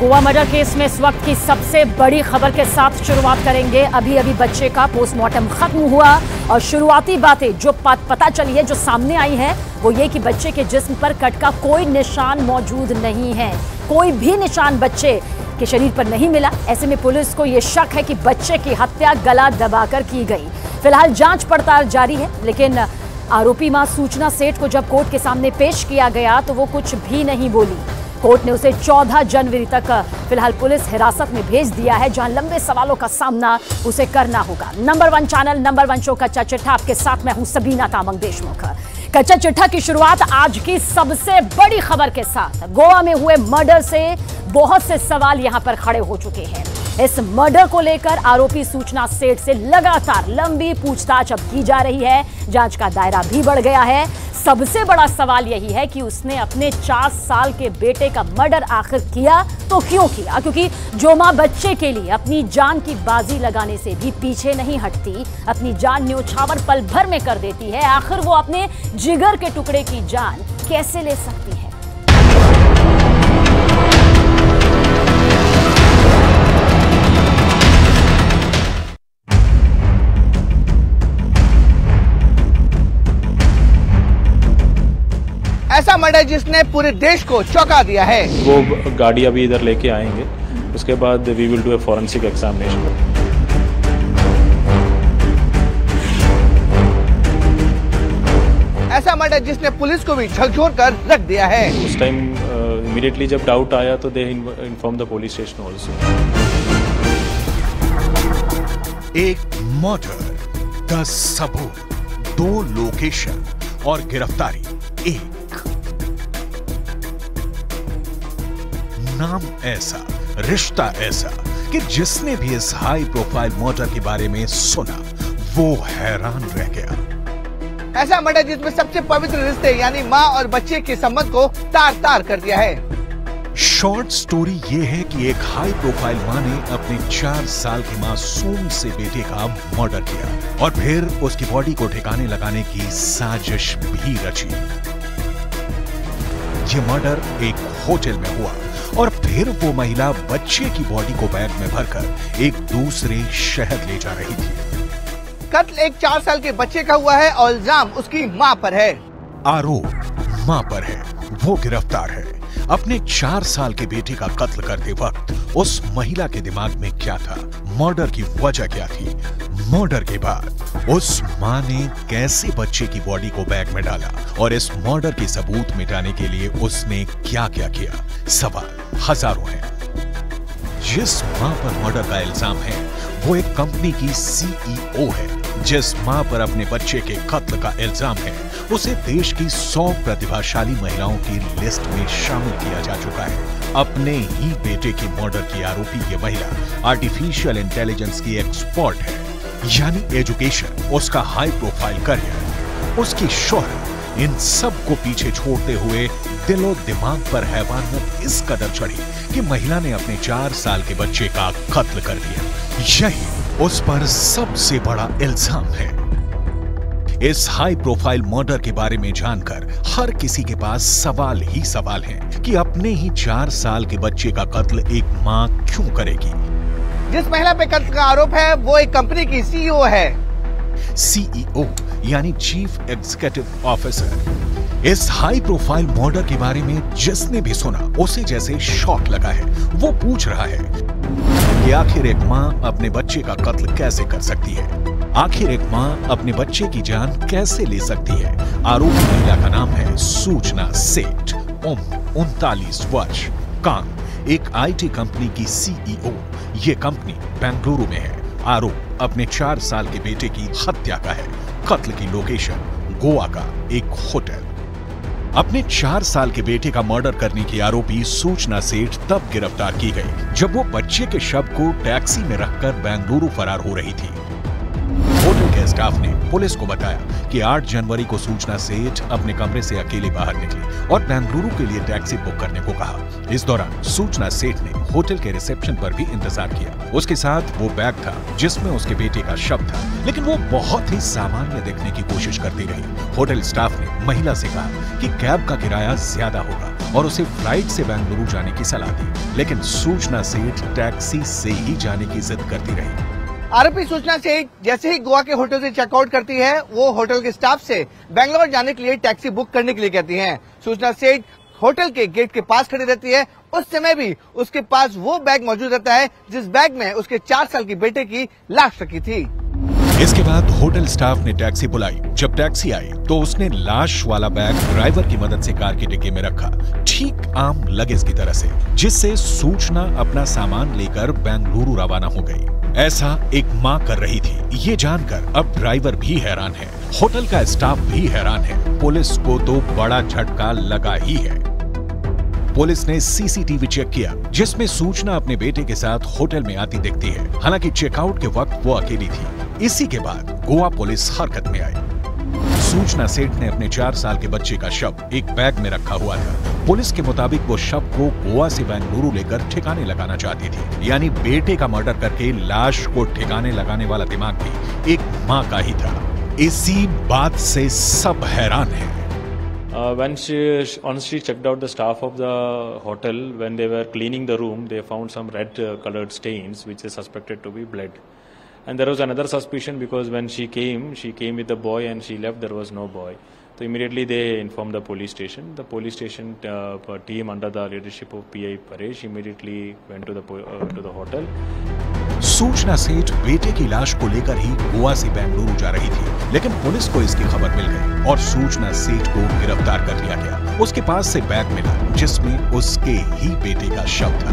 Goa murder case में इस वक्त की सबसे बड़ी खबर के साथ शुरुआत करेंगे। अभी बच्चे का पोस्टमार्टम खत्म हुआ और शुरुआती बातें जो पता चली है, जो सामने आई है, वो ये कि बच्चे के जिस्म पर कट का कोई निशान मौजूद नहीं है। कोई भी निशान बच्चे के शरीर पर नहीं मिला। ऐसे में पुलिस को यह शक है कि बच्चे की हत्या गला दबाकर की गई। फिलहाल जांच पड़ताल जारी है, लेकिन आरोपी मां सूचना सेठ को जब कोर्ट के सामने पेश किया गया तो वो कुछ भी नहीं बोली। कोर्ट ने उसे 14 जनवरी तक फिलहाल पुलिस हिरासत में भेज दिया है, जहां लंबे सवालों का सामना उसे करना होगा। नंबर 1 चैनल नंबर 1 शो कच्चा चिट्ठा आपके साथ मैं हूं सबीना तामंग देशमुख। कच्चा चिट्ठा की शुरुआत आज की सबसे बड़ी खबर के साथ। गोवा में हुए मर्डर से बहुत से सवाल यहां पर खड़े हो चुके हैं। इस मर्डर को लेकर आरोपी सूचना सेठ से लगातार लंबी पूछताछ अब की जा रही है। जांच का दायरा भी बढ़ गया है। सबसे बड़ा सवाल यही है कि उसने अपने 4 साल के बेटे का मर्डर आखिर किया तो क्यों किया? क्योंकि जो मां बच्चे के लिए अपनी जान की बाजी लगाने से भी पीछे नहीं हटती, अपनी जान न्योछावर पल भर में कर देती है, आखिर वो अपने जिगर के टुकड़े की जान कैसे ले सकती है? ऐसा मर्डर जिसने पूरे देश को चौंका दिया है। वो गाड़ी अभी इधर लेके आएंगे, उसके बाद we will do a forensic examination. ऐसा मर्डर जिसने पुलिस को भी झकझोर कर रख दिया है। उस टाइम इमीडिएटली जब डाउट आया तो they inform the police station also. एक मर्डर, 10 सबूत, 2 लोकेशन और गिरफ्तारी एक। नाम ऐसा, रिश्ता ऐसा कि जिसने भी इस हाई प्रोफाइल मर्डर के बारे में सुना वो हैरान रह गया। ऐसा मर्डर जिसमें सबसे पवित्र रिश्ते यानी माँ और बच्चे के संबंध को तार तार कर दिया है। शॉर्ट स्टोरी ये है कि एक हाई प्रोफाइल माँ ने अपने 4 साल के मासूम से बेटे का मर्डर किया और फिर उसकी बॉडी को ठिकाने लगाने की साजिश भी रची। ये मर्डर एक होटल में हुआ और फिर वो महिला बच्चे की बॉडी को बैग में भरकर एक दूसरे शहर ले जा रही थी। कत्ल एक 4 साल के बच्चे का हुआ है और इल्जाम उसकी मां पर है। आरोप मां पर है, वो गिरफ्तार है। अपने 4 साल के बेटे का कत्ल करते वक्त उस महिला के दिमाग में क्या था? मर्डर की वजह क्या थी? मर्डर के बाद उस मां ने कैसे बच्चे की बॉडी को बैग में डाला और इस मर्डर के सबूत मिटाने के लिए उसने क्या क्या किया? सवाल हजारों हैं। जिस मां पर मर्डर का इल्जाम है वो एक कंपनी की CEO है। जिस मां पर अपने बच्चे के कत्ल का इल्जाम है उसे देश की 100 प्रतिभाशाली महिलाओं की लिस्ट में शामिल किया जा चुका है। अपने ही बेटे की मर्डर की आरोपी ये महिला आर्टिफिशियल इंटेलिजेंस की एक्सपर्ट है, यानी एजुकेशन, उसका हाई प्रोफाइल करियर, उसकी शोहरत, इन सब को पीछे छोड़ते हुए दिलो दिमाग पर हैवानियत इस कदर चढ़ी कि महिला ने अपने 4 साल के बच्चे का कत्ल कर दिया। यही उस पर सबसे बड़ा इल्जाम है। इस हाई प्रोफाइल मर्डर के बारे में जानकर हर किसी के पास सवाल ही सवाल हैं कि अपने ही 4 साल के बच्चे का कत्ल एक मां क्यों करेगी? जिस महिला पे कत्ल का आरोप है वो एक कंपनी की CEO है। CEO यानी चीफ एग्जीक्यूटिव ऑफिसर। इस हाई प्रोफाइल मर्डर के बारे में जिसने भी सुना उसे जैसे शॉक लगा है। वो पूछ रहा है कि आखिर एक मां अपने बच्चे का कत्ल कैसे कर सकती है? आखिर एक मां अपने बच्चे की जान कैसे ले सकती है? आरोपी महिला का नाम है सूचना सेठ, उम्र 39 वर्ष, काम एक IT कंपनी की CEO। ये कंपनी बेंगलुरु में है। आरोप अपने 4 साल के बेटे की हत्या का है। कत्ल की लोकेशन गोवा का एक होटल। अपने 4 साल के बेटे का मर्डर करने की आरोपी सूचना सेठ तब गिरफ्तार की गई जब वो बच्चे के शव को टैक्सी में रखकर बेंगलुरु फरार हो रही थी। होटल के स्टाफ ने पुलिस को बताया कि 8 जनवरी को सूचना सेठ अपने कमरे से अकेले बाहर निकली और बेंगलुरु के लिए टैक्सी बुक करने को कहा। इस दौरान सूचना सेठ ने होटल के रिसेप्शन पर भी इंतजार किया। उसके साथ वो बैग था जिसमें उसके बेटे का शव था, लेकिन वो बहुत ही सामान्य दिखने की कोशिश करती रही। होटल स्टाफ ने महिला से कहा कि कैब का किराया ज्यादा होगा और उसे फ्लाइट से बेंगलुरु जाने की सलाह दी, लेकिन सूचना सेठ टैक्सी से ही जाने की जिद करती रही। आरोपी सूचना सेठ जैसे ही गोवा के होटल से चेकआउट करती है, वो होटल के स्टाफ से बेंगलोर जाने के लिए टैक्सी बुक करने के लिए कहती है। सूचना सेठ होटल के गेट के पास खड़ी रहती है। उस समय भी उसके पास वो बैग मौजूद रहता है जिस बैग में उसके 4 साल की बेटे की लाश रखी थी। इसके बाद होटल स्टाफ ने टैक्सी बुलाई। जब टैक्सी आई तो उसने लाश वाला बैग ड्राइवर की मदद से कार की डिक्की में रखा, ठीक आम लगेज की तरह से, जिससे सूचना अपना सामान लेकर बेंगलुरु रवाना हो गई। ऐसा एक माँ कर रही थी। ये जानकर अब ड्राइवर भी हैरान है, होटल का स्टाफ भी हैरान है। पुलिस को तो बड़ा झटका लगा ही है। पुलिस ने सीसीटीवी चेक किया, जिसमें सूचना अपने बेटे के साथ होटल में आती दिखती है। हालांकि चेकआउट के वक्त वो अकेली थी। इसी के बाद गोवा पुलिस हरकत में आई। सूचना सेठ ने अपने 4 साल के बच्चे का शव एक बैग में रखा हुआ था। पुलिस के मुताबिक वो शव को गोवा से बेंगलुरु लेकर ठिकाने लगाना चाहती थी। यानी बेटे का मर्डर करके लाश को ठिकाने लगाने वाला दिमाग भी एक माँ का ही था। इसी बात से सब हैरान हैं। Once she checked out the staff of the hotel, when they were cleaning the room, they found some red colored stains which they suspected to be blood. And there was another suspicion because when she came with the boy and she left, there was no boy. So immediately they informed the police station. The police station team under the leadership of PI Paresh immediately went to the hotel. सूचना सेठ बेटे की लाश को लेकर ही गोवा से बेंगलुरु जा रही थी, लेकिन पुलिस को इसकी खबर मिल गई और सूचना सेठ को गिरफ्तार कर लिया गया। उसके पास से बैग मिला जिसमें उसके ही बेटे का शव था।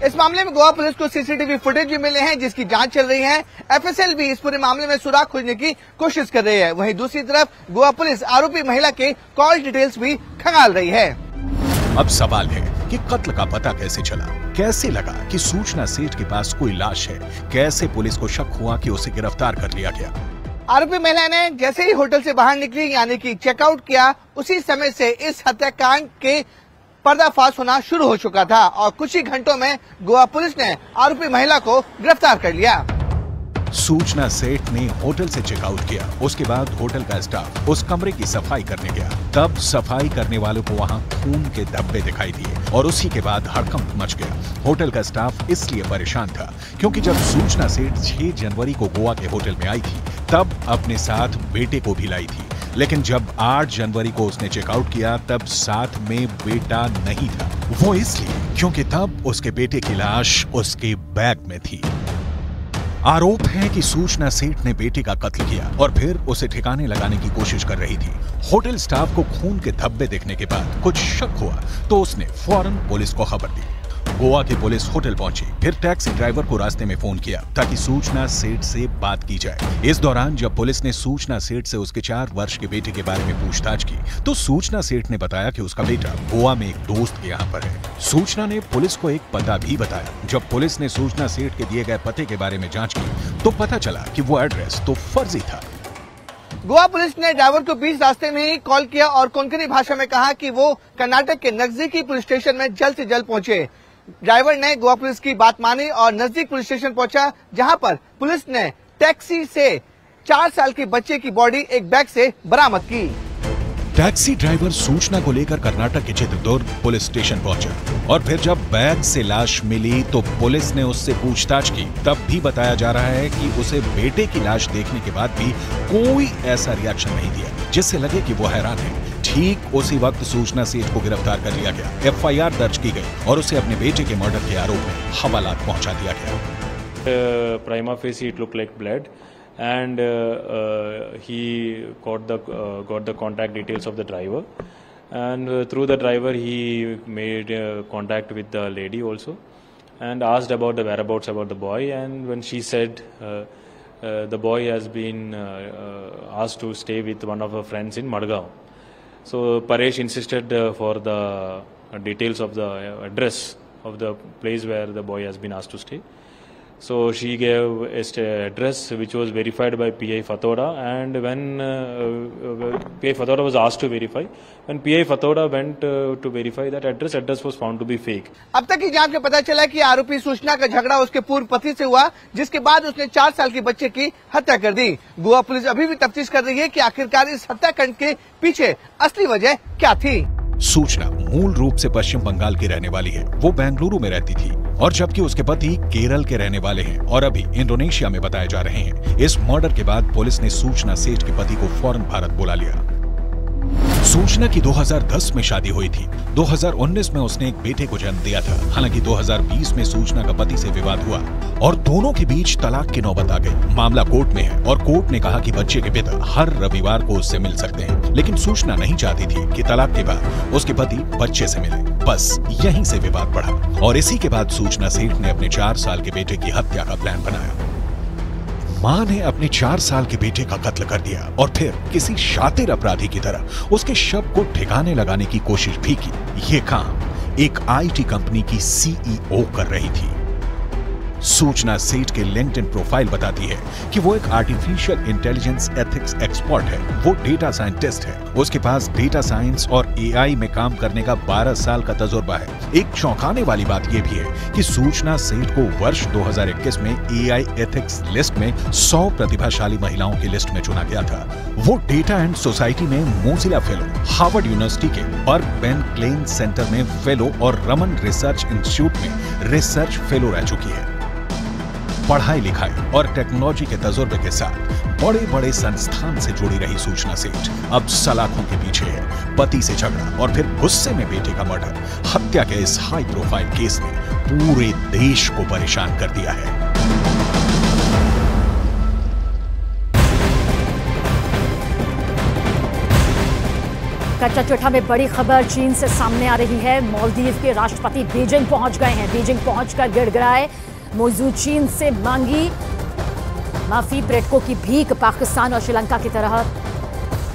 इस मामले में गोवा पुलिस को सीसीटीवी फुटेज भी मिले हैं जिसकी जांच चल रही है। एफएसएल भी इस पूरे मामले में सुराग खोजने की कोशिश कर रही है। वहीं दूसरी तरफ गोवा पुलिस आरोपी महिला के कॉल डिटेल्स भी खंगाल रही है। अब सवाल है कि कत्ल का पता कैसे चला, कैसे लगा कि सूचना सेठ के पास कोई लाश है, कैसे पुलिस को शक हुआ कि उसे गिरफ्तार कर लिया गया। आरोपी महिला ने जैसे ही होटल से बाहर निकली यानी कि चेकआउट किया, उसी समय से इस हत्याकांड के पर्दाफाश होना शुरू हो चुका था और कुछ ही घंटों में गोवा पुलिस ने आरोपी महिला को गिरफ्तार कर लिया। सूचना सेठ ने होटल से चेकआउट किया। उसके बाद होटल का स्टाफ उस कमरे की सफाई करने गया। तब सफाई करने वालों को वहां खून के धब्बे दिखाई दिए और उसी के बाद हड़कंप मच गया। होटल का स्टाफ इसलिए परेशान था क्योंकि जब सूचना सेठ 6 जनवरी को गोवा के होटल में आई थी, तब अपने साथ बेटे को भी लाई थी। लेकिन जब 8 जनवरी को उसने चेकआउट किया, तब साथ में बेटा नहीं था। वो इसलिए क्योंकि तब उसके बेटे की लाश उसके बैग में थी। आरोप है कि सूचना सेठ ने बेटे का कत्ल किया और फिर उसे ठिकाने लगाने की कोशिश कर रही थी। होटल स्टाफ को खून के धब्बे देखने के बाद कुछ शक हुआ तो उसने फौरन पुलिस को खबर दी। गोवा की पुलिस होटल पहुंची, फिर टैक्सी ड्राइवर को रास्ते में फोन किया ताकि सूचना सेठ से बात की जाए। इस दौरान जब पुलिस ने सूचना सेठ से उसके 4 वर्ष के बेटे के बारे में पूछताछ की तो सूचना सेठ ने बताया कि उसका बेटा गोवा में एक दोस्त के यहाँ पर है। सूचना ने पुलिस को एक पता भी बताया। जब पुलिस ने सूचना सेठ के दिए गए पते के बारे में जांच की तो पता चला कि वो एड्रेस तो फर्जी था। गोवा पुलिस ने ड्राइवर को बीच रास्ते में ही कॉल किया और कोंकणी भाषा में कहा कि वो कर्नाटक के नजदीकी पुलिस स्टेशन में जल्द से जल्द पहुंचे। ड्राइवर ने गोवा पुलिस की बात मानी और नजदीक पुलिस स्टेशन पहुंचा, जहां पर पुलिस ने टैक्सी से 4 साल के बच्चे की बॉडी एक बैग से बरामद की। टैक्सी ड्राइवर सूचना को लेकर कर्नाटक के चित्रदुर्ग पुलिस स्टेशन पहुंचा और फिर जब बैग से लाश मिली तो पुलिस ने उससे पूछताछ की। तब भी बताया जा रहा है कि उसे बेटे की लाश देखने के बाद भी कोई ऐसा रिएक्शन नहीं दिया जिससे लगे कि वो हैरान है। ठीक उसी वक्त सूचना सेठ को गिरफ्तार कर लिया गया। एफआईआर दर्ज की गई और उसे अपने बेटे के मर्डर के आरोप में हवालात पहुंचा दिया गया। Prima facie it looked like blood. And he got the contact details of the driver, and through the driver he made contact with the lady also, and asked about the whereabouts about the boy. And when she said the boy has been asked to stay with one of her friends in Madgaon, so Paresh insisted for the details of the address of the place where the boy has been asked to stay. So she gave a address which was verified by PI Fathoda, and when PI Fathoda was asked to verify, when PI Fathoda went to verify that address was found to be fake. अब तक की जांच में पता चला कि आरोपी सूचना का झगड़ा उसके पूर्व पति से हुआ, जिसके बाद उसने 4 साल के बच्चे की हत्या कर दी। गोवा पुलिस अभी भी तफ्तीश कर रही है कि आखिरकार इस हत्याकांड के पीछे असली वजह क्या थी। सूचना मूल रूप से पश्चिम बंगाल की रहने वाली है। वो बेंगलुरु में रहती थी और जबकि उसके पति केरल के रहने वाले हैं और अभी इंडोनेशिया में बताए जा रहे हैं। इस मर्डर के बाद पुलिस ने सूचना सेठ के पति को फौरन भारत बुला लिया। सूचना की 2010 में शादी हुई थी। 2019 में उसने एक बेटे को जन्म दिया था। हालांकि 2020 में सूचना का पति से विवाद हुआ और दोनों के बीच तलाक की नौबत आ गई। मामला कोर्ट में है और कोर्ट ने कहा कि बच्चे के पिता हर रविवार को उससे मिल सकते हैं, लेकिन सूचना नहीं चाहती थी कि तलाक के बाद उसके पति बच्चे से मिले। बस यहीं से विवाद बढ़ा और इसी के बाद सूचना सेठ ने अपने 4 साल के बेटे की हत्या का प्लान बनाया। मां ने अपने 4 साल के बेटे का कत्ल कर दिया और फिर किसी शातिर अपराधी की तरह उसके शव को ठिकाने लगाने की कोशिश भी की। ये काम एक आईटी कंपनी की सीईओ कर रही थी। सूचना सेठ के लिंक्डइन प्रोफाइल बताती है कि वो एक आर्टिफिशियल इंटेलिजेंस एथिक्स एक्सपर्ट है। वो डेटा साइंटिस्ट है। उसके पास डेटा साइंस और एआई में काम करने का 12 साल का तजुर्बा है। एक चौंकाने वाली बात यह भी है कि सूचना सेठ को वर्ष 2021 में एआई एथिक्स लिस्ट में 100 प्रतिभाशाली महिलाओं की लिस्ट में चुना गया था। वो डेटा एंड सोसाइटी में मोजिला फेलो, हार्वर्ड यूनिवर्सिटी के बर्ग बेन क्लेन सेंटर में फेलो और रमन रिसर्च इंस्टीट्यूट में रिसर्च फेलो रह चुकी है। पढ़ाई लिखाई और टेक्नोलॉजी के तजुर्बे के साथ बड़े बड़े संस्थान से जुड़ी रही सूचना सेठ अब सलाखों के पीछे है। पति से झगड़ा और फिर गुस्से में बेटे का मर्डर। हत्या के इस हाई प्रोफाइल केस ने पूरे देश को परेशान कर दिया है। कच्चा चिट्ठा में बड़ी खबर चीन से सामने आ रही है। मालदीव के राष्ट्रपति बीजिंग पहुंच गए हैं। बीजिंग पहुंचकर गिड़गिड़ाए, मोजू चीन से मांगी माफी, पर्यटकों की भीख। पाकिस्तान और श्रीलंका की तरह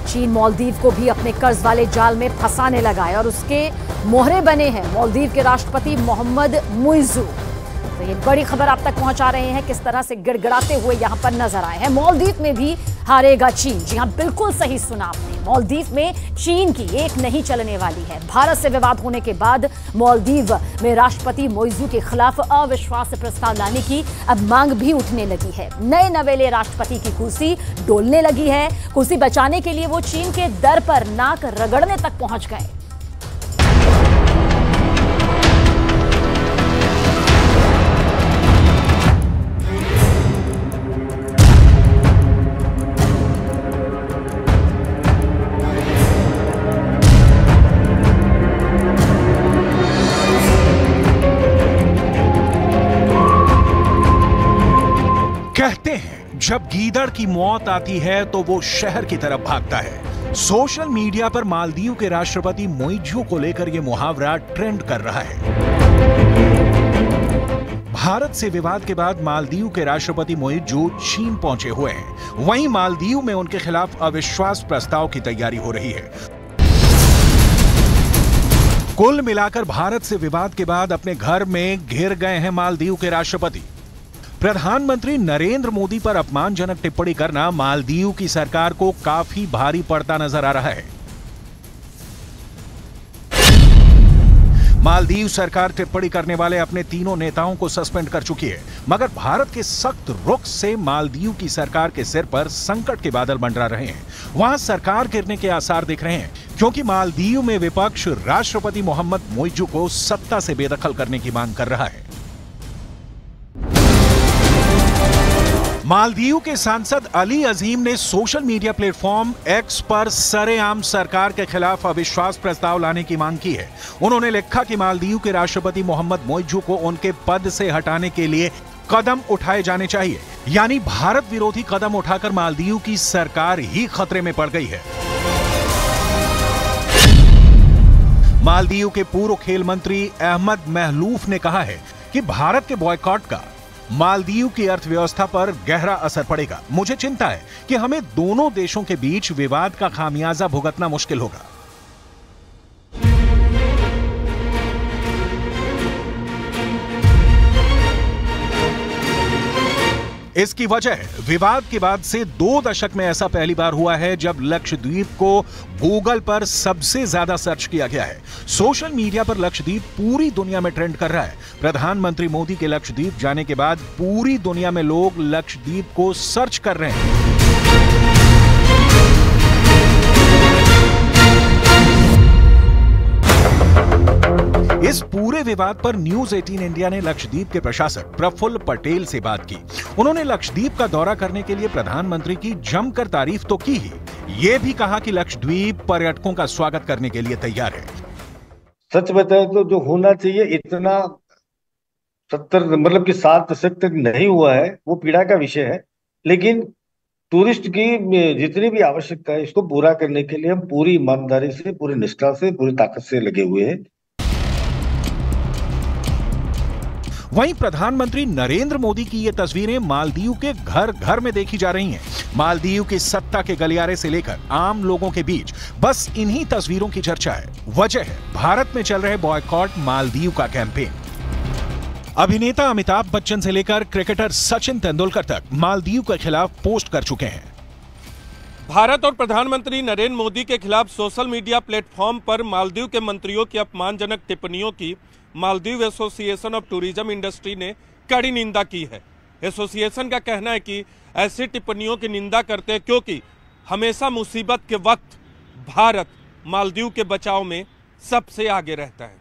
चीन मालदीव को भी अपने कर्ज वाले जाल में फंसाने लगा है और उसके मोहरे बने हैं मालदीव के राष्ट्रपति मोहम्मद मुइज़ू। तो ये बड़ी खबर आप तक पहुंचा रहे हैं, किस तरह से गिड़गिड़ाते हुए यहां पर नजर आए हैं। मालदीव में भी हारेगा चीन। जी हां, बिल्कुल सही सुना आपने। मालदीव में चीन की एक नहीं चलने वाली है। भारत से विवाद होने के बाद मालदीव में राष्ट्रपति मुइज़ू के खिलाफ अविश्वास प्रस्ताव लाने की अब मांग भी उठने लगी है। नए नवेले राष्ट्रपति की कुर्सी डोलने लगी है। कुर्सी बचाने के लिए वो चीन के दर पर नाक रगड़ने तक पहुंच गए। कहते हैं जब गीदड़ की मौत आती है तो वो शहर की तरफ भागता है। सोशल मीडिया पर मालदीव के राष्ट्रपति मुइज़ू को लेकर यह मुहावरा ट्रेंड कर रहा है। भारत से विवाद के बाद मालदीव के राष्ट्रपति मुइज़ू चीन पहुंचे हुए हैं। वहीं मालदीव में उनके खिलाफ अविश्वास प्रस्ताव की तैयारी हो रही है। कुल मिलाकर भारत से विवाद के बाद अपने घर में घिर गए हैं मालदीव के राष्ट्रपति। प्रधानमंत्री नरेंद्र मोदी पर अपमानजनक टिप्पणी करना मालदीव की सरकार को काफी भारी पड़ता नजर आ रहा है। मालदीव सरकार टिप्पणी करने वाले अपने तीनों नेताओं को सस्पेंड कर चुकी है, मगर भारत के सख्त रुख से मालदीव की सरकार के सिर पर संकट के बादल मंडरा रहे हैं। वहां सरकार गिरने के आसार दिख रहे हैं, क्योंकि मालदीव में विपक्ष राष्ट्रपति मोहम्मद मुइज़ू को सत्ता से बेदखल करने की मांग कर रहा है। मालदीव के सांसद अली अजीम ने सोशल मीडिया प्लेटफॉर्म एक्स पर सरेआम सरकार के खिलाफ अविश्वास प्रस्ताव लाने की मांग की है। उन्होंने लिखा कि मालदीव के राष्ट्रपति मोहम्मद मुइज़ू को उनके पद से हटाने के लिए कदम उठाए जाने चाहिए। यानी भारत विरोधी कदम उठाकर मालदीव की सरकार ही खतरे में पड़ गई है। मालदीव के पूर्व खेल मंत्री अहमद महलूफ ने कहा है कि भारत के बॉयकॉट का मालदीव की अर्थव्यवस्था पर गहरा असर पड़ेगा। मुझे चिंता है कि हमें दोनों देशों के बीच विवाद का खामियाजा भुगतना मुश्किल होगा। इसकी वजह विवाद के बाद से 2 दशक में ऐसा पहली बार हुआ है जब लक्षद्वीप को गूगल पर सबसे ज्यादा सर्च किया गया है। सोशल मीडिया पर लक्षद्वीप पूरी दुनिया में ट्रेंड कर रहा है। प्रधानमंत्री मोदी के लक्षद्वीप जाने के बाद पूरी दुनिया में लोग लक्षद्वीप को सर्च कर रहे हैं। इस पूरे विवाद पर न्यूज 18 इंडिया ने लक्षद्वीप के प्रशासक प्रफुल्ल पटेल से बात की। उन्होंने लक्षद्वीप का दौरा करने के लिए प्रधानमंत्री की जमकर तारीफ तो की ही, ये भी कहा कि लक्षद्वीप पर्यटकों का स्वागत करने के लिए तैयार है। सच बताए तो जो होना चाहिए इतना 7 दशक तक नहीं हुआ है, वो पीड़ा का विषय है। लेकिन टूरिस्ट की जितनी भी आवश्यकता है, इसको पूरा करने के लिए हम पूरी ईमानदारी से, पूरी निष्ठा से, पूरी ताकत से लगे हुए हैं। वहीं प्रधानमंत्री नरेंद्र मोदी की ये तस्वीरें मालदीव के घर घर में देखी जा रही हैं। मालदीव की सत्ता के गलियारे से लेकर आम लोगों के बीच बस इन्हीं तस्वीरों की चर्चा है। वजह है भारत में चल रहे बॉयकॉट मालदीव का कैंपेन। अभिनेता अमिताभ बच्चन से लेकर क्रिकेटर सचिन तेंदुलकर तक मालदीव के खिलाफ पोस्ट कर चुके हैं। भारत और प्रधानमंत्री नरेंद्र मोदी के खिलाफ सोशल मीडिया प्लेटफॉर्म पर मालदीव के मंत्रियों की अपमानजनक टिप्पणियों की Maldives association of tourism industry ने कड़ी निंदा की है। एसोसिएशन का कहना है कि ऐसी टिप्पणियों की निंदा करते हैं क्योंकि हमेशा मुसीबत के वक्त भारत मालदीव के बचाव में सबसे आगे रहता है।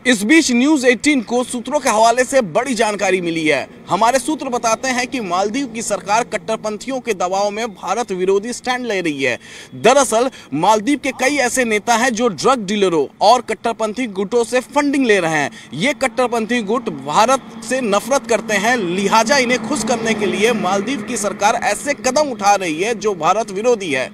इस बीच न्यूज 18 को सूत्रों के हवाले से बड़ी जानकारी मिली है। हमारे सूत्र बताते हैं कि मालदीव की सरकार कट्टरपंथियों के दबाव में भारत विरोधी स्टैंड ले रही है। दरअसल मालदीव के कई ऐसे नेता हैं जो ड्रग डीलरों और कट्टरपंथी गुटों से फंडिंग ले रहे हैं। ये कट्टरपंथी गुट भारत से नफरत करते हैं, लिहाजा इन्हें खुश करने के लिए मालदीव की सरकार ऐसे कदम उठा रही है जो भारत विरोधी है।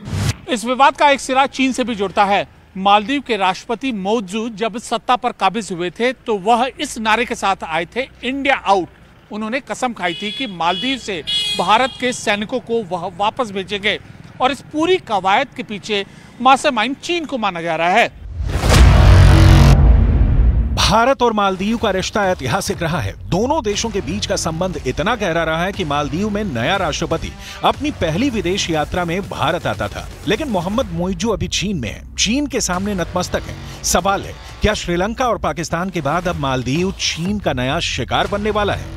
इस विवाद का एक सिरा चीन से भी जुड़ता है। मालदीव के राष्ट्रपति मौजूद जब सत्ता पर काबिज हुए थे तो वह इस नारे के साथ आए थे, इंडिया आउट। उन्होंने कसम खाई थी कि मालदीव से भारत के सैनिकों को वह वापस भेजेंगे और इस पूरी कवायद के पीछे मास्टरमाइंड चीन को माना जा रहा है। भारत और मालदीव का रिश्ता ऐतिहासिक रहा है। दोनों देशों के बीच का संबंध इतना गहरा रहा है कि मालदीव में नया राष्ट्रपति अपनी पहली विदेश यात्रा में भारत आता था। लेकिन मोहम्मद मोइजू अभी चीन में है, चीन के सामने नतमस्तक है। सवाल है, क्या श्रीलंका और पाकिस्तान के बाद अब मालदीव चीन का नया शिकार बनने वाला है?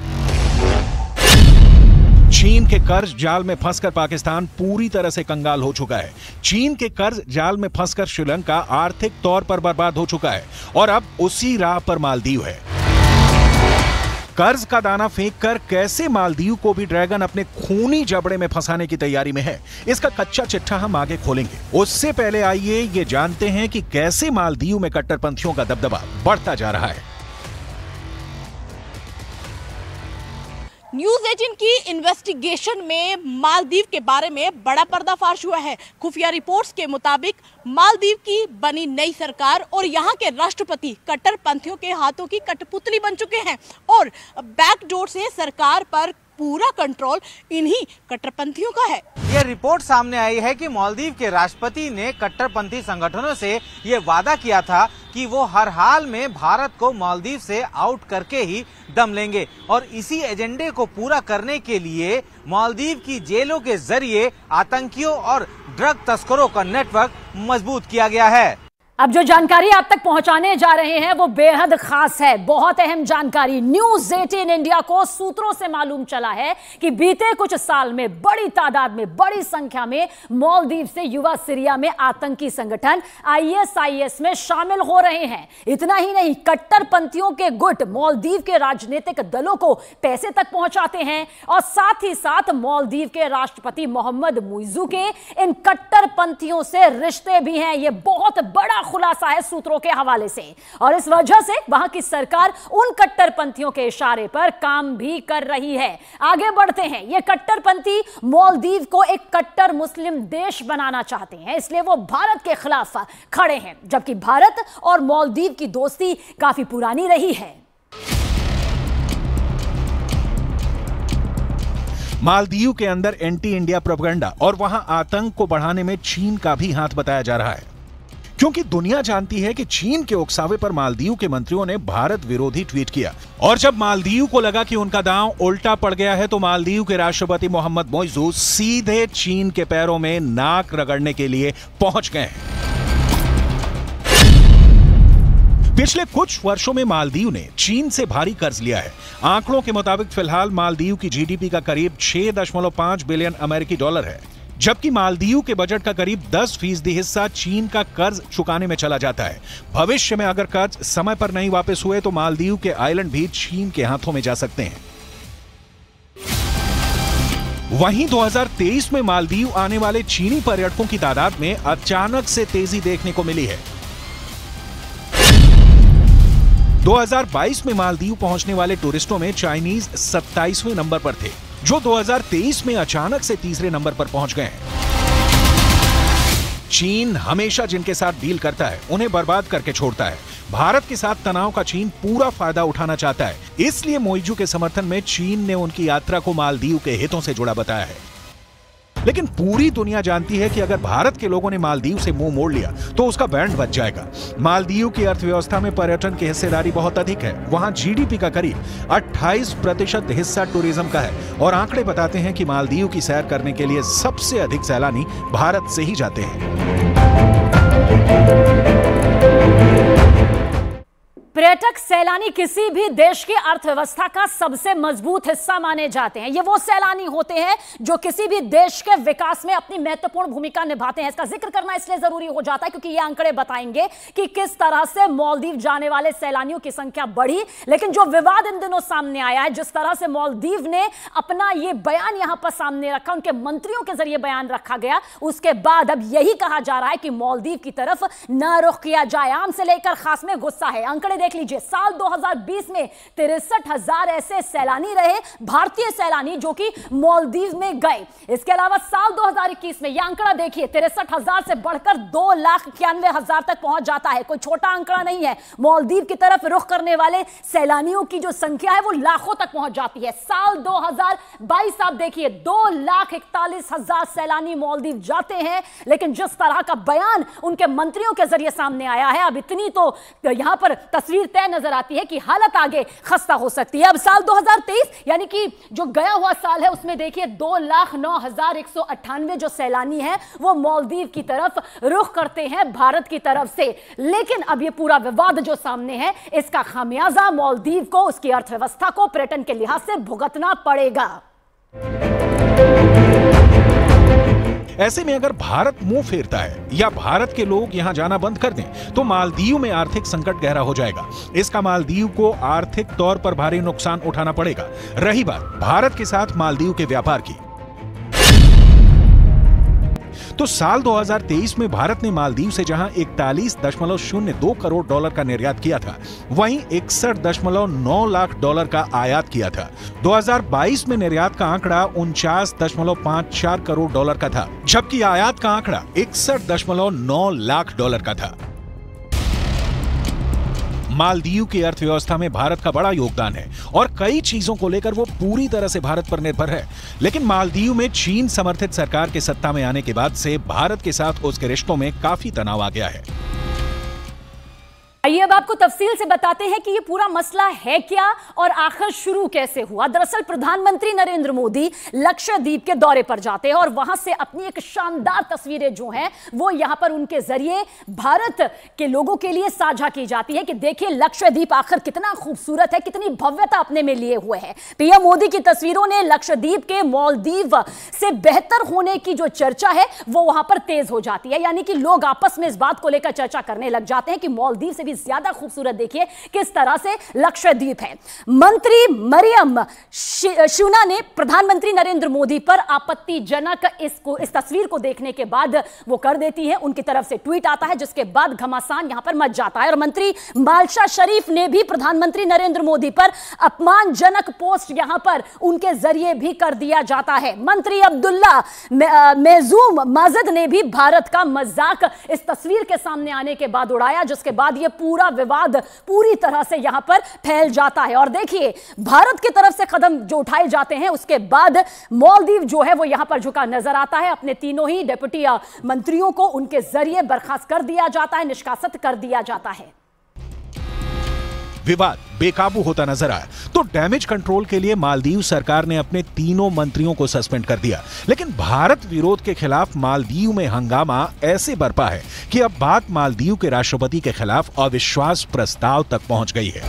चीन के कर्ज जाल में फंसकर पाकिस्तान पूरी तरह से कंगाल हो चुका है। चीन के कर्ज जाल में फंसकर श्रीलंका आर्थिक तौर पर बर्बाद हो चुका है और अब उसी राह पर मालदीव है। कर्ज का दाना फेंककर कैसे मालदीव को भी ड्रैगन अपने खूनी जबड़े में फंसाने की तैयारी में है, इसका कच्चा चिट्ठा हम आगे खोलेंगे। उससे पहले आइए ये जानते हैं कि कैसे मालदीव में कट्टरपंथियों का दबदबा बढ़ता जा रहा है। न्यूज 18 की इन्वेस्टिगेशन में मालदीव के बारे में बड़ा पर्दाफाश हुआ है। खुफिया रिपोर्ट्स के मुताबिक मालदीव की बनी नई सरकार और यहाँ के राष्ट्रपति कट्टरपंथियों के हाथों की कठपुतली बन चुके हैं और बैकडोर से सरकार पर पूरा कंट्रोल इन्हीं कट्टरपंथियों का है। ये रिपोर्ट सामने आई है कि मालदीव के राष्ट्रपति ने कट्टरपंथी संगठनों से ये वादा किया था कि वो हर हाल में भारत को मालदीव से आउट करके ही दम लेंगे और इसी एजेंडे को पूरा करने के लिए मालदीव की जेलों के जरिए आतंकियों और ड्रग तस्करों का नेटवर्क मजबूत किया गया है। अब जो जानकारी आप तक पहुंचाने जा रहे हैं वो बेहद खास है, बहुत अहम जानकारी। न्यूज 18 इंडिया को सूत्रों से मालूम चला है कि बीते कुछ साल में बड़ी तादाद में, बड़ी संख्या में मालदीव से युवा सीरिया में आतंकी संगठन ISIS में शामिल हो रहे हैं। इतना ही नहीं, कट्टरपंथियों के गुट मालदीव के राजनीतिक दलों को पैसे तक पहुंचाते हैं और साथ ही साथ मालदीव के राष्ट्रपति मोहम्मद मोइजू के इन कट्टरपंथियों से रिश्ते भी हैं। यह बहुत बड़ा खुलासा है सूत्रों के हवाले से और इस वजह से वहां की सरकार उन कट्टरपंथियों के इशारे पर काम भी कर रही है। आगे बढ़ते हैं। ये कट्टरपंथी मालदीव को एक कट्टर मुस्लिम देश बनाना चाहते हैं, इसलिए वो भारत के खिलाफ खड़े हैं, जबकि भारत और मालदीव की दोस्ती काफी पुरानी रही है। मालदीव के अंदर एंटी इंडिया प्रोपेगेंडा और वहां आतंक को बढ़ाने में चीन का भी हाथ बताया जा रहा है, क्योंकि दुनिया जानती है कि चीन के उकसावे पर मालदीव के मंत्रियों ने भारत विरोधी ट्वीट किया और जब मालदीव को लगा कि उनका दांव उल्टा पड़ गया है तो मालदीव के राष्ट्रपति मोहम्मद मोइजू सीधे चीन के पैरों में नाक रगड़ने के लिए पहुंच गए हैं। पिछले कुछ वर्षों में मालदीव ने चीन से भारी कर्ज लिया है। आंकड़ों के मुताबिक फिलहाल मालदीव की GDP का करीब 6.5 बिलियन अमेरिकी डॉलर है। जबकि मालदीव के बजट का करीब 10% हिस्सा चीन का कर्ज चुकाने में चला जाता है। भविष्य में अगर कर्ज समय पर नहीं वापस हुए तो मालदीव के आइलैंड भी चीन के हाथों में जा सकते हैं। वहीं 2023 में मालदीव आने वाले चीनी पर्यटकों की तादाद में अचानक से तेजी देखने को मिली है। 2022 में मालदीव पहुंचने वाले टूरिस्टों में चाइनीज 27वें नंबर पर थे, जो 2023 में अचानक से तीसरे नंबर पर पहुंच गए हैं। चीन हमेशा जिनके साथ डील करता है उन्हें बर्बाद करके छोड़ता है। भारत के साथ तनाव का चीन पूरा फायदा उठाना चाहता है, इसलिए मोइजू के समर्थन में चीन ने उनकी यात्रा को मालदीव के हितों से जुड़ा बताया है। लेकिन पूरी दुनिया जानती है कि अगर भारत के लोगों ने मालदीव से मुंह मोड़ लिया तो उसका बैंड बच जाएगा। मालदीव की अर्थव्यवस्था में पर्यटन की हिस्सेदारी बहुत अधिक है। वहां जीडीपी का करीब 28% हिस्सा टूरिज्म का है और आंकड़े बताते हैं कि मालदीव की सैर करने के लिए सबसे अधिक सैलानी भारत से ही जाते हैं। पर्यटक सैलानी किसी भी देश की अर्थव्यवस्था का सबसे मजबूत हिस्सा माने जाते हैं। ये वो सैलानी होते हैं जो किसी भी देश के विकास में अपनी महत्वपूर्ण भूमिका निभाते हैं। इसका जिक्र करना इसलिए जरूरी हो जाता है क्योंकि ये आंकड़े बताएंगे कि किस तरह से मालदीव जाने वाले सैलानियों की संख्या बढ़ी। लेकिन जो विवाद इन दिनों सामने आया है, जिस तरह से मालदीव ने अपना ये बयान यहां पर सामने रखा, उनके मंत्रियों के जरिए बयान रखा गया, उसके बाद अब यही कहा जा रहा है कि मालदीव की तरफ न रुख किया जाए। आम से लेकर खास में गुस्सा है। आंकड़े देख लीजिए, साल 2020 में 63,000 ऐसे सैलानी रहे, भारतीय सैलानी जो कि मालदीव में गए। इसके अलावा साल 2021 में यह आंकड़ा देखिए, 63,000 से बढ़कर 2,91,000 तक पहुंच जाता है। कोई छोटा आंकड़ा नहीं है। मालदीव की तरफ रुख करने वाले सैलानियों की जो संख्या है वो लाखों तक पहुंच जाती है। साल 2022 आप देखिए, 2,41,000 सैलानी मालदीव जाते हैं। लेकिन जिस तरह का बयान उनके मंत्रियों के जरिए सामने आया है, अब इतनी तो यहां पर तस्वीर तय नजर आती है कि हालत आगे खस्ता हो सकती है। अब साल 2023 यानी कि जो गया हुआ साल है, उसमें देखिए 2,09,198 जो सैलानी हैं वो मालदीव की तरफ रुख करते हैं भारत की तरफ से। लेकिन अब ये पूरा विवाद जो सामने है, इसका खामियाजा मालदीव को, उसकी अर्थव्यवस्था को पर्यटन के लिहाज से भुगतना पड़ेगा। ऐसे में अगर भारत मुंह फेरता है या भारत के लोग यहां जाना बंद कर दें तो मालदीव में आर्थिक संकट गहरा हो जाएगा। इसका मालदीव को आर्थिक तौर पर भारी नुकसान उठाना पड़ेगा। रही बात भारत के साथ मालदीव के व्यापार की, तो साल 2023 में भारत ने मालदीव से जहां 41.02 करोड़ डॉलर का निर्यात किया था, वहीं 61.9 लाख डॉलर का आयात किया था। 2022 में निर्यात का आंकड़ा 49.54 करोड़ डॉलर का था, जबकि आयात का आंकड़ा 61.9 लाख डॉलर का था। मालदीव की अर्थव्यवस्था में भारत का बड़ा योगदान है और कई चीजों को लेकर वो पूरी तरह से भारत पर निर्भर है। लेकिन मालदीव में चीन समर्थित सरकार के सत्ता में आने के बाद से भारत के साथ उसके रिश्तों में काफी तनाव आ गया है। आइए अब आपको तफसील से बताते हैं कि ये पूरा मसला है क्या और आखिर शुरू कैसे हुआ। दरअसल प्रधानमंत्री नरेंद्र मोदी लक्षद्वीप के दौरे पर जाते हैं और वहां से अपनी एक शानदार तस्वीरें जो हैं वो यहां पर उनके जरिए भारत के लोगों के लिए साझा की जाती है कि देखिए लक्षद्वीप आखिर कितना खूबसूरत है, कितनी भव्यता अपने में लिए हुए है। पीएम मोदी की तस्वीरों ने लक्षद्वीप के मालदीव से बेहतर होने की जो चर्चा है वो वहां पर तेज हो जाती है। यानी कि लोग आपस में इस बात को लेकर चर्चा करने लग जाते हैं कि मालदीव से ज्यादा खूबसूरत देखिए किस तरह से लक्षद्वीप है। मंत्री मरियम शूना ने प्रधानमंत्री नरेंद्र मोदी पर आपत्तिजनक इस तस्वीर को देखने के बाद वो कर देती है, उनकी तरफ से ट्वीट आता है जिसके बाद घमासान यहां पर मच जाता है। और मंत्री मालशा शरीफ ने भी प्रधानमंत्री नरेंद्र मोदी पर अपमानजनक पोस्ट यहां पर उनके जरिए भी कर दिया जाता है। मंत्री अब्दुल्ला मेजूम माजिद ने भी भारत का मजाक इस तस्वीर के सामने आने के बाद उड़ाया, जिसके बाद यह पूरा विवाद पूरी तरह से यहां पर फैल जाता है। और देखिए भारत की तरफ से कदम जो उठाए जाते हैं उसके बाद मालदीव जो है वो यहां पर झुका नजर आता है। अपने तीनों ही डिप्टी मंत्रियों को उनके जरिए बर्खास्त कर दिया जाता है, निष्कासित कर दिया जाता है। विवाद बेकाबू होता नजर आया तो डैमेज कंट्रोल के लिए मालदीव सरकार ने अपने तीनों मंत्रियों को सस्पेंड कर दिया। लेकिन भारत विरोध के खिलाफ मालदीव में हंगामा ऐसे बरपा है कि अब बात मालदीव के राष्ट्रपति के खिलाफ अविश्वास प्रस्ताव तक पहुंच गई है।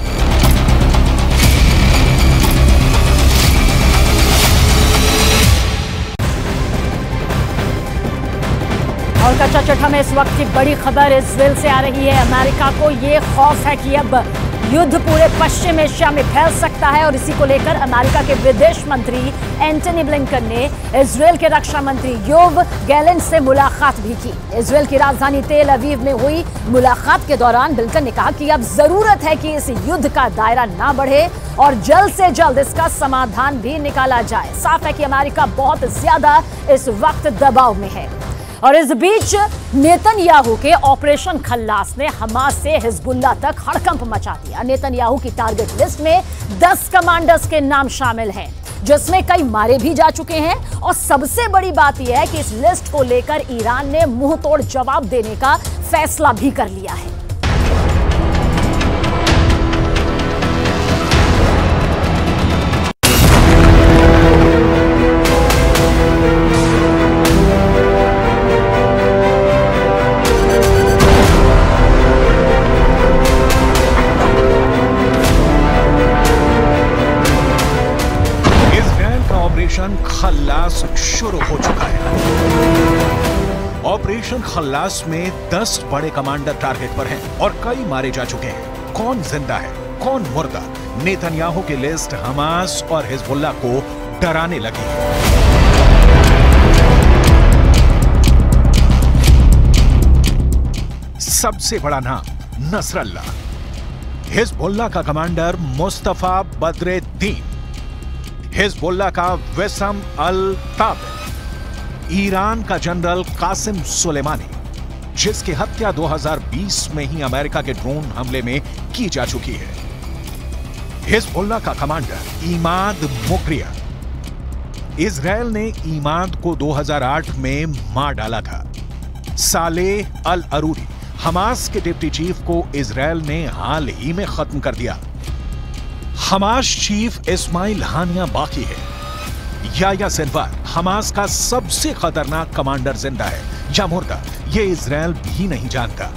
और कच्चा चिट्ठा में इस वक्त की बड़ी खबर इजराइल से आ रही है। अमेरिका को ये खौफ है कि अब युद्ध पूरे पश्चिम एशिया में फैल सकता है और इसी को लेकर अमेरिका के विदेश मंत्री एंटनी ब्लिंकन ने इजराइल के रक्षा मंत्री योव गैलेंट से मुलाकात भी की। इजराइल की राजधानी तेल अवीव में हुई मुलाकात के दौरान ब्लिंकन ने कहा कि अब जरूरत है कि इस युद्ध का दायरा ना बढ़े और जल्द से जल्द इसका समाधान भी निकाला जाए। साफ है कि अमेरिका बहुत ज्यादा इस वक्त दबाव में है। और इस बीच नेतन्याहू के ऑपरेशन खल्लास ने हमास से हिजबुल्लाह तक हड़कंप मचा दिया। नेतन्याहू की टारगेट लिस्ट में 10 कमांडर्स के नाम शामिल हैं, जिसमें कई मारे भी जा चुके हैं। और सबसे बड़ी बात यह है कि इस लिस्ट को लेकर ईरान ने मुंह तोड़ जवाब देने का फैसला भी कर लिया है। खल्लास शुरू हो चुका है। ऑपरेशन खल्लास में 10 बड़े कमांडर टारगेट पर हैं और कई मारे जा चुके हैं। कौन जिंदा है, कौन मुर्दा? नेतन्याहू की लिस्ट हमास और हिजबुल्लाह को डराने लगी है। सबसे बड़ा नाम नसरल्लाह, हिजबुल्लाह का कमांडर मुस्तफा बद्रुद्दीन, हिजबुल्लाह का विसम अल ताबिर, ईरान का जनरल कासिम सुलेमानी, जिसकी हत्या 2020 में ही अमेरिका के ड्रोन हमले में की जा चुकी है, हिजबुल्लाह का कमांडर इमाद मुगरिया। इजराइल ने इमाद को 2008 में मार डाला था। सालेह अल अरूरी, हमास के डिप्टी चीफ को इजराइल ने हाल ही में खत्म कर दिया। हमास चीफ इस्माइल हानिया बाकी है। याह्या सिनवार, हमास का सबसे खतरनाक कमांडर, जिंदा है या मुर्दा ये इजराइल भी नहीं जानता।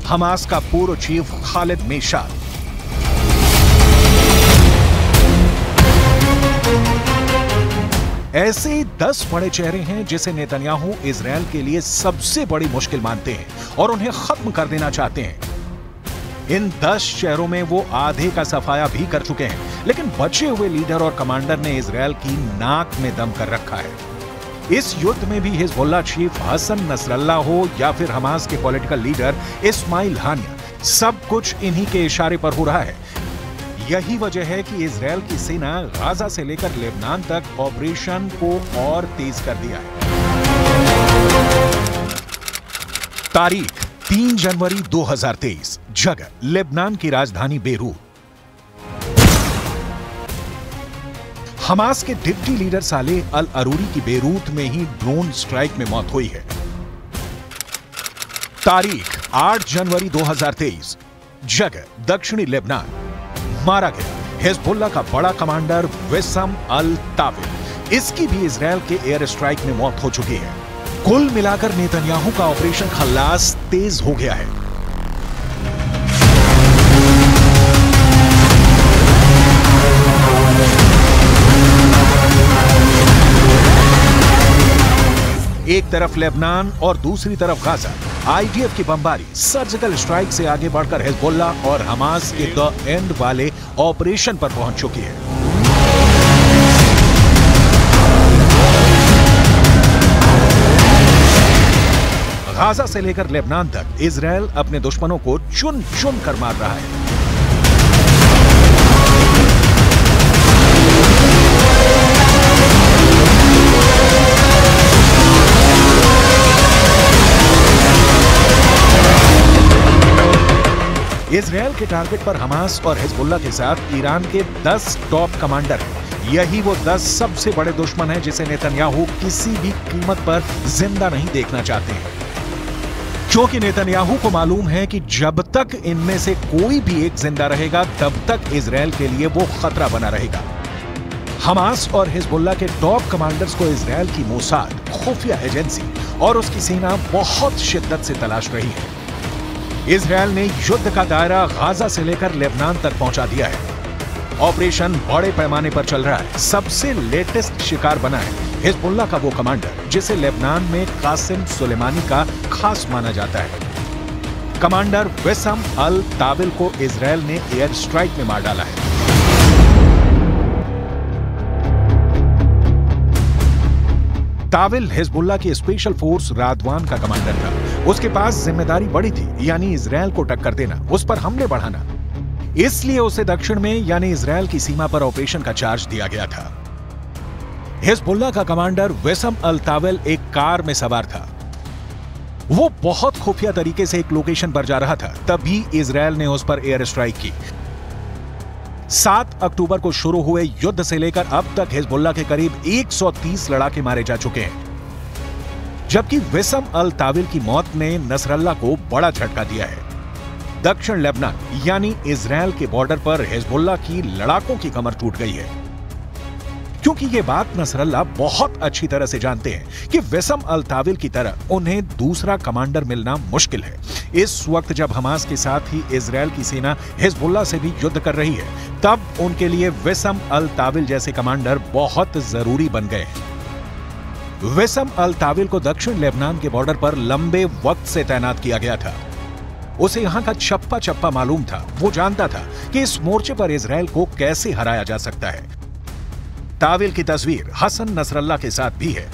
हमास का पूर्व चीफ खालिद मेशाल, ऐसे 10 बड़े चेहरे हैं जिसे नेतन्याहू इजराइल के लिए सबसे बड़ी मुश्किल मानते हैं और उन्हें खत्म कर देना चाहते हैं। इन 10 शहरों में वो आधे का सफाया भी कर चुके हैं, लेकिन बचे हुए लीडर और कमांडर ने इजराइल की नाक में दम कर रखा है। इस युद्ध में भी हिजबुल्लाह चीफ हसन नसरल्लाह हो या फिर हमास के पॉलिटिकल लीडर इस्माइल हानिया, सब कुछ इन्हीं के इशारे पर हो रहा है। यही वजह है कि इजराइल की सेना गाजा से लेकर लेबनान तक ऑपरेशन को और तेज कर दिया है। तारीख 3 जनवरी 2023, जगह लेबनान की राजधानी बेरूत। हमास के डिप्टी लीडर सालेह अल अरूरी की बेरूत में ही ड्रोन स्ट्राइक में मौत हुई है। तारीख 8 जनवरी 2023, जगह दक्षिणी लेबनान। मारा गया हिजबुल्लाह का बड़ा कमांडर विसम अल ताबिर, इसकी भी इजराइल के एयर स्ट्राइक में मौत हो चुकी है। कुल मिलाकर नेतन्याहू का ऑपरेशन खल्लास तेज हो गया है। एक तरफ लेबनान और दूसरी तरफ गाजा। आईडीएफ की बमबारी, सर्जिकल स्ट्राइक से आगे बढ़कर हिजबुल्लाह और हमास के द एंड वाले ऑपरेशन पर पहुंच चुकी है। गाजा से लेकर लेबनान तक इजराइल अपने दुश्मनों को चुन चुन कर मार रहा है। इजराइल के टारगेट पर हमास और हिजबुल्लाह के साथ ईरान के 10 टॉप कमांडर हैं। यही वो 10 सबसे बड़े दुश्मन हैं जिसे नेतन्याहू किसी भी कीमत पर जिंदा नहीं देखना चाहते हैं, क्योंकि नेतन्याहू को मालूम है कि जब तक इनमें से कोई भी एक जिंदा रहेगा तब तक इजराइल के लिए वो खतरा बना रहेगा। हमास और हिजबुल्लाह के टॉप कमांडर्स को इजराइल की मोसाद, खुफिया एजेंसी और उसकी सेना बहुत शिद्दत से तलाश रही है। इजराइल ने युद्ध का दायरा गाजा से लेकर लेबनान तक पहुंचा दिया है। ऑपरेशन बड़े पैमाने पर चल रहा है। सबसे लेटेस्ट शिकार बना है हिजबुल्लाह का वो कमांडर जिसे लेबनान में कासिम सुलेमानी का खास माना जाता है। कमांडर विसम अल ताविल को इजरायल ने एयर स्ट्राइक में मार डाला है। ताविल हिजबुल्लाह की स्पेशल फोर्स रादवान का कमांडर था। उसके पास जिम्मेदारी बड़ी थी, यानी इजरायल को टक्कर देना, उस पर हमले बढ़ाना। इसलिए उसे दक्षिण में यानी इजरायल की सीमा पर ऑपरेशन का चार्ज दिया गया था। हिजबुल्लाह का कमांडर विसम अल ताविल एक कार में सवार था। वो बहुत खुफिया तरीके से एक लोकेशन पर जा रहा था, तभी इजरायल ने उस पर एयर स्ट्राइक की। 7 अक्टूबर को शुरू हुए युद्ध से लेकर अब तक हिजबुल्लाह के करीब 130 लड़ाके मारे जा चुके हैं, जबकि विसम अल ताविल की मौत ने नसरल्लाह को बड़ा झटका दिया है। दक्षिण लेबनान यानी इजरायल के बॉर्डर पर हिजबुल्लाह की लड़ाकों की कमर टूट गई है, क्योंकि ये बात नसरल्लाह बहुत अच्छी तरह से जानते हैं कि विसम अल ताविल की तरह उन्हें दूसरा कमांडर मिलना मुश्किल है। इस वक्त जब हमास के साथ ही इजरायल की सेना हिजबुल्लाह से भी युद्ध कर रही है, तब उनके लिए विसम अल ताविल जैसे कमांडर बहुत जरूरी बन गए हैं। विसम अल ताविल को दक्षिण लेबनान के बॉर्डर पर लंबे वक्त से तैनात किया गया था। उसे यहां का चप्पा चप्पा मालूम था। वो जानता था कि इस मोर्चे पर इजरायल को कैसे हराया जा सकता है। ताविल की तस्वीर हसन नसरल्लाह के साथ भी है।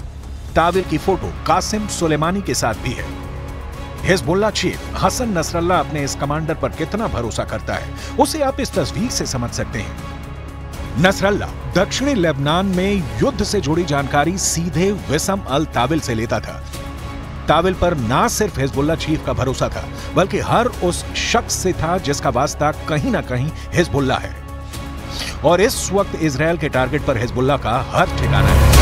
ताविल की फोटो कासिम सुलेमानी के साथ भी है। हिजबुल्लाह चीफ हसन नसरल्लाह अपने इस कमांडर पर कितना भरोसा करता है, उसे आप इस तस्वीर से समझ सकते हैं। नसरल्लाह दक्षिणी लेबनान में युद्ध से जुड़ी जानकारी सीधे विसम अल ताविल से लेता था। ताविल पर ना सिर्फ हिजबुल्लाह चीफ का भरोसा था, बल्कि हर उस शख्स से था जिसका वास्ता कहीं ना कहीं हिजबुल्लाह है। और इस वक्त इजरायल के टारगेट पर हिजबुल्लाह का हर ठिकाना है।